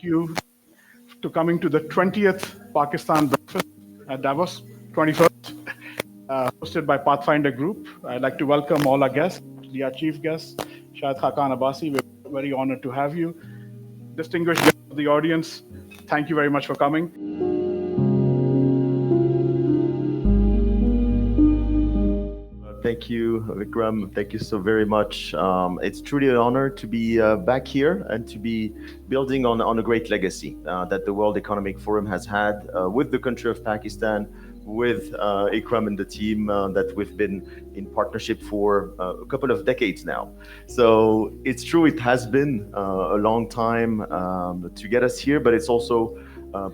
you to coming to the 20th Pakistan breakfast at Davos, 21st, hosted by Pathfinder Group. I'd like to welcome all our guests, our chief guests, Shahid, Khaqan, Abbasi. We're very honored to have you. Distinguished guests of the audience, thank you very much for coming. Thank you, Ikram. Thank you so very much. It's truly an honor to be back here and to be building on a great legacy that the World Economic Forum has had with the country of Pakistan, with Ikram and the team that we've been in partnership for a couple of decades now. So it's true, it has been a long time to get us here, but it's also a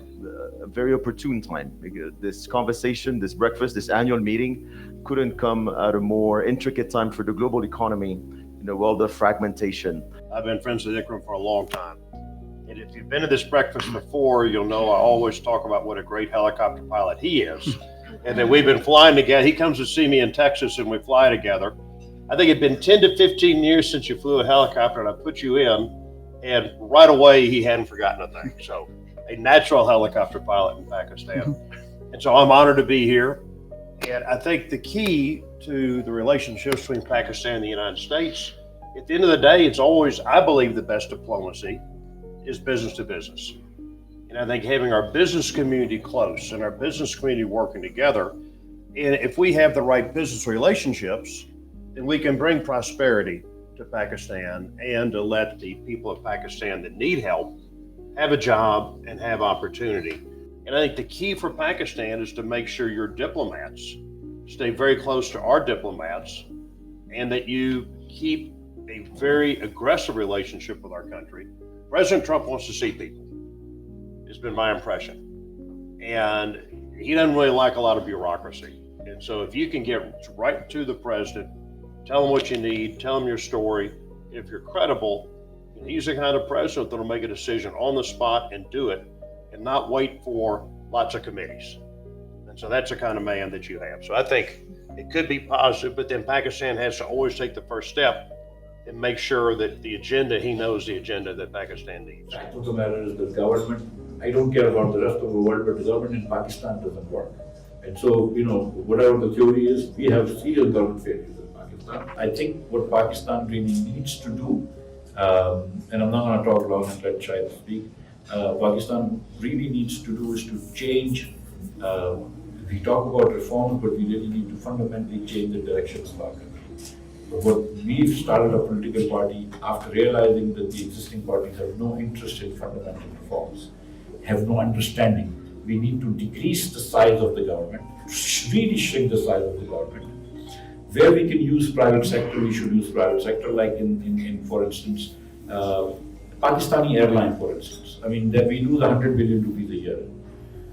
very opportune time. This conversation, this breakfast, this annual meeting couldn't come at a more intricate time for the global economy in a world of fragmentation. I've been friends with Ikram for a long time. And if you've been to this breakfast before, you'll know I always talk about what a great helicopter pilot he is. And that we've been flying together. He comes to see me in Texas and we fly together. I think it'd been 10 to 15 years since you flew a helicopter and I put you in, and right away he hadn't forgotten a thing. So a natural helicopter pilot in Pakistan. And so I'm honored to be here. And I think the key to the relationships between Pakistan and the United States, at the end of the day, it's always, I believe, the best diplomacy is business to business. And I think having our business community close and our business community working together, and if we have the right business relationships, then we can bring prosperity to Pakistan and to let the people of Pakistan that need help have a job and have opportunity. And I think the key for Pakistan is to make sure your diplomats stay very close to our diplomats and that you keep a very aggressive relationship with our country. President Trump wants to see people. It's been my impression. And he doesn't really like a lot of bureaucracy. And so if you can get right to the president, tell him what you need, tell him your story. If you're credible, he's the kind of president that'll make a decision on the spot and do it, and not wait for lots of committees. And so that's the kind of man that you have. So I think it could be positive, but then Pakistan has to always take the first step and make sure that the agenda, he knows the agenda that Pakistan needs. The fact of the matter is the government, I don't care about the rest of the world, but the government in Pakistan doesn't work. And so, whatever the theory is, we have serious government failures in Pakistan. I think what Pakistan really needs to do, and I'm not going to talk long and let Shahid speak, Pakistan really needs to do is to change. We talk about reforms, but we really need to fundamentally change the direction of our country. But we've started a political party after realizing that the existing parties have no interest in fundamental reforms, have no understanding. We need to decrease the size of the government, really shrink the size of the government. Where we can use private sector, we should use private sector, like in for instance, Pakistani airline, for instance. I mean, that we lose 100 billion rupees a year.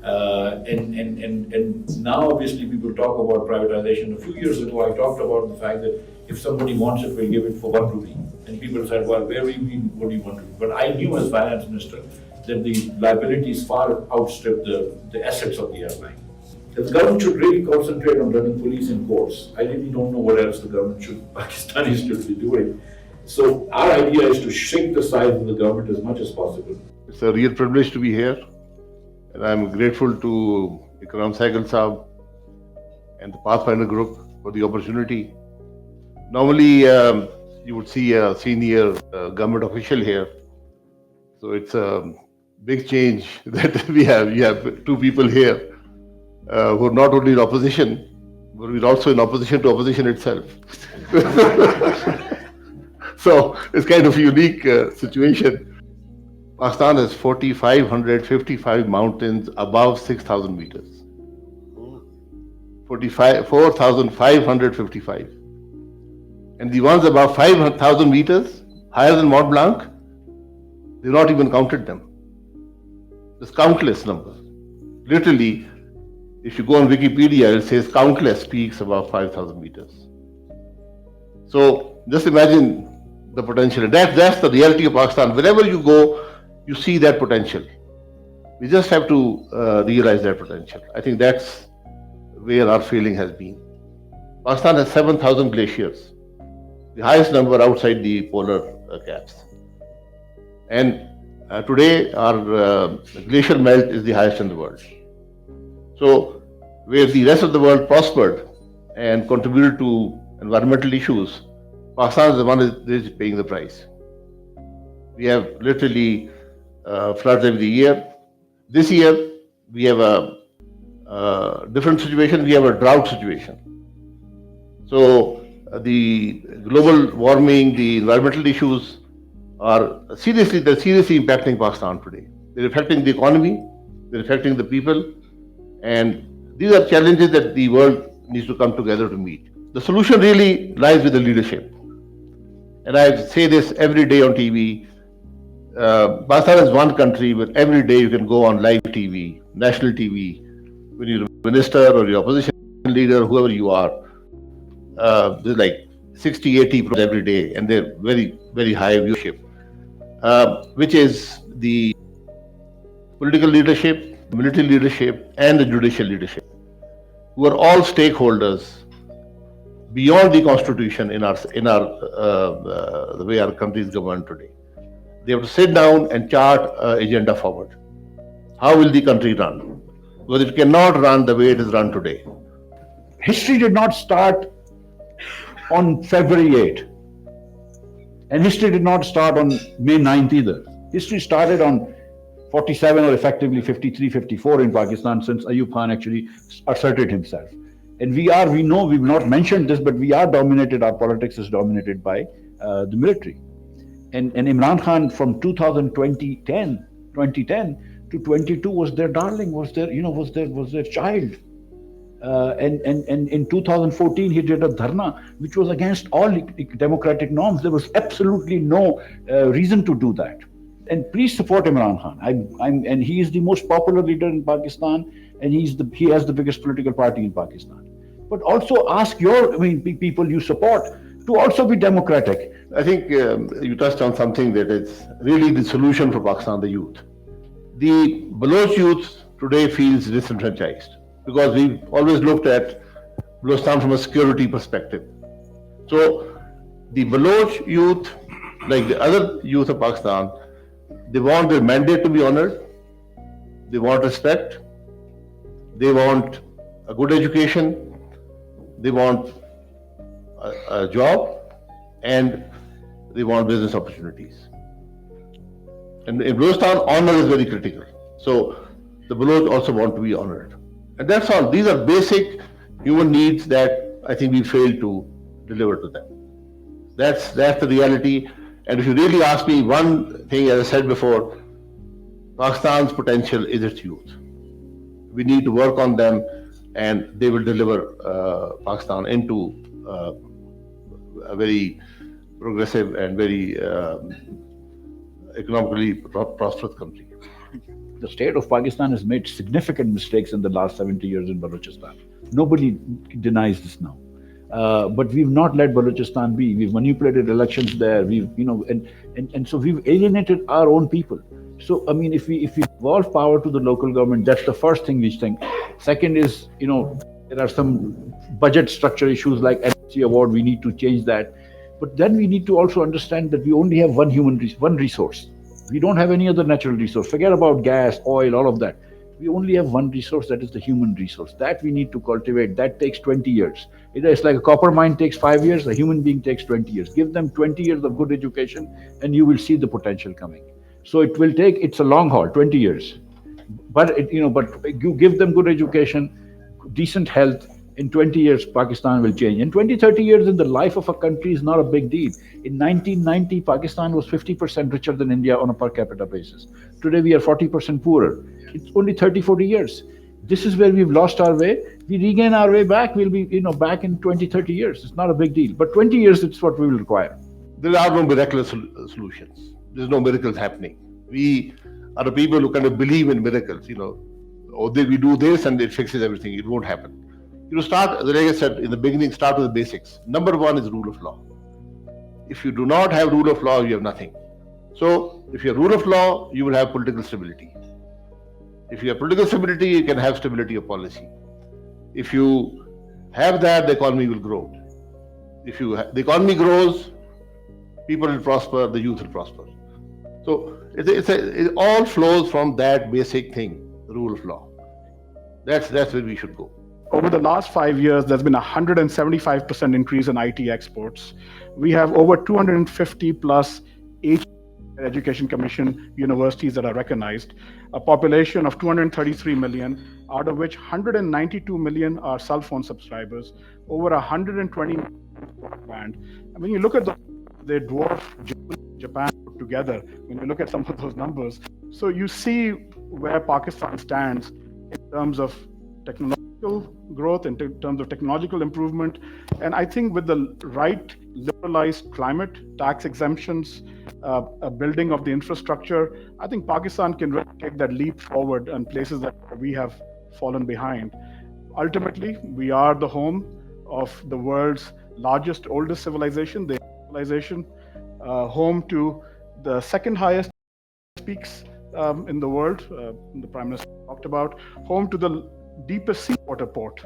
And now obviously people talk about privatization. A few years ago, I talked about the fact that if somebody wants it, we'll give it for 1 rupee. And people said, well, where do you mean, what do you want to do? But I knew as finance minister that the liabilities far outstrip the assets of the airline. The government should really concentrate on running police and courts. I really don't know what else the government Pakistanis should be doing. So our idea is to shrink the size of the government as much as possible. It's a real privilege to be here, and I'm grateful to Ikram Sehgal Saab and the Pathfinder Group for the opportunity. Normally, you would see a senior government official here, so it's a big change that we have. You have two people here who are not only in opposition, but we're also in opposition to opposition itself. So it's kind of a unique situation. Pakistan has 4,555 mountains above 6,000 meters. 4,555. And the ones above 5,000 meters, higher than Mont Blanc, they've not even counted them. There's countless numbers. Literally, if you go on Wikipedia, it says countless peaks above 5,000 meters. So just imagine the potential. That's the reality of Pakistan. Wherever you go, you see that potential. We just have to realize that potential. I think that's where our failing has been. Pakistan has 7,000 glaciers, the highest number outside the polar caps. And Today, our glacial melt is the highest in the world. So, where the rest of the world prospered and contributed to environmental issues, Pakistan is the one that is paying the price. We have literally floods every year. This year, we have a different situation. We have a drought situation. So, the global warming, the environmental issues they're seriously impacting Pakistan today. They're affecting the economy, they're affecting the people, and these are challenges that the world needs to come together to meet. The solution really lies with the leadership. And I say this every day on TV. Pakistan is one country where every day you can go on live TV, national TV, when you're a minister or your opposition leader, whoever you are. There's like 60, 80 programs every day, and they're very, very high viewership, which is the political leadership, military leadership, and the judicial leadership, who are all stakeholders beyond the constitution in the way our country is governed today. They have to sit down and chart an agenda forward. How will the country run? Because it cannot run the way it is run today. History did not start on February 8. And history did not start on May 9th either. History started on 47 or effectively 53, 54 in Pakistan, since Ayub Khan actually asserted himself. And we know, we've not mentioned this, but we are dominated, our politics is dominated by the military. And Imran Khan from 2010 to 22 was their darling, was their child. And in 2014 he did a dharna which was against all democratic norms. There was absolutely no reason to do that. And please support Imran Khan. And he is the most popular leader in Pakistan, and he has the biggest political party in Pakistan. But also ask people you support to also be democratic. I think you touched on something that is really the solution for Pakistan, the youth. The Baloch youth today feels disenfranchised because we've always looked at Balochistan from a security perspective. So the Baloch youth, like the other youth of Pakistan, they want their mandate to be honored, they want respect, they want a good education, they want a job, and they want business opportunities. And in Balochistan, honor is very critical. So the Baloch also want to be honored. And that's all. These are basic human needs that I think we fail to deliver to them. That's the reality. And if you really ask me one thing, as I said before, Pakistan's potential is its youth. We need to work on them, and they will deliver Pakistan into a very progressive and very economically prosperous country. The state of Pakistan has made significant mistakes in the last 70 years in Balochistan. Nobody denies this now. But we've not let Balochistan be. We've manipulated elections there. And so we've alienated our own people. So I mean, if we devolve power to the local government, that's the first thing we think. Second is, there are some budget structure issues like Abbasi award. We need to change that. But then we need to also understand that we only have one resource. We don't have any other natural resource. Forget about gas, oil, all of that. We only have one resource, that is the human resource. That we need to cultivate. That takes 20 years. It's like a copper mine takes 5 years, a human being takes 20 years. Give them 20 years of good education and you will see the potential coming. So it's a long haul, 20 years. But you give them good education, decent health, in 20 years, Pakistan will change. In 20, 30 years in the life of a country is not a big deal. In 1990, Pakistan was 50% richer than India on a per capita basis. Today, we are 40% poorer. It's only 30, 40 years. This is where we've lost our way. We regain our way back. We'll be back in 20, 30 years. It's not a big deal. But 20 years, it's what we will require. There are no miraculous solutions. There's no miracles happening. We are the people who kind of believe in miracles, we do this and it fixes everything. It won't happen. Start, like I said in the beginning, start with the basics. Number one is rule of law. If you do not have rule of law, you have nothing. So, if you have rule of law, you will have political stability. If you have political stability, you can have stability of policy. If you have that, the economy will grow. The economy grows, people will prosper, the youth will prosper. So, It all flows from that basic thing, the rule of law. That's where we should go. Over the last 5 years, there's been a 175% increase in IT exports. We have over 250 plus Education Commission universities that are recognized, a population of 233 million, out of which 192 million are cell phone subscribers, over 120 broadband. And when you look at they dwarf Japan put together, when you look at some of those numbers. So you see where Pakistan stands in terms of technological growth, in terms of technological improvement. And I think with the right liberalized climate, tax exemptions, a building of the infrastructure, I think Pakistan can really take that leap forward in places that we have fallen behind. Ultimately, we are the home of the world's largest, oldest civilization, the civilization, home to the second highest peaks in the world, the Prime Minister talked about, home to the deepest seawater port,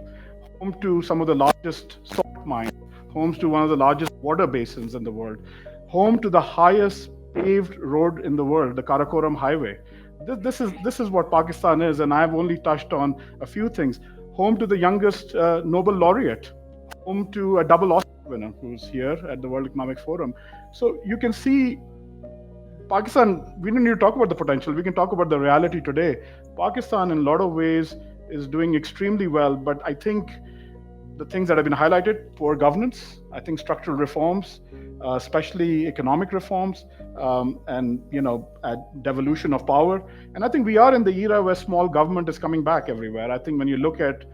home to some of the largest salt mines, homes to one of the largest water basins in the world, home to the highest paved road in the world, the Karakoram Highway. This is what Pakistan is, and I've only touched on a few things. Home to the youngest Nobel laureate, home to a double Oscar winner who's here at the World Economic Forum. So you can see Pakistan, we don't need to talk about the potential, we can talk about the reality today. Pakistan in a lot of ways is doing extremely well, but I think the things that have been highlighted, poor governance, I think structural reforms, especially economic reforms, and devolution of power. And I think we are in the era where small government is coming back everywhere. I think when you look at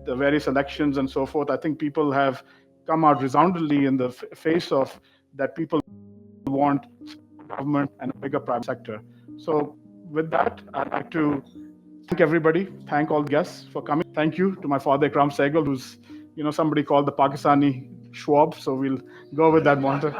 the various elections and so forth, I think people have come out resoundingly in the face of that people want government and a bigger private sector. So with that, I'd like to thank everybody, thank all guests for coming. Thank you to my father, Ikram Sehgal, who's somebody called the Pakistani Schwab, so we'll go with that monitor.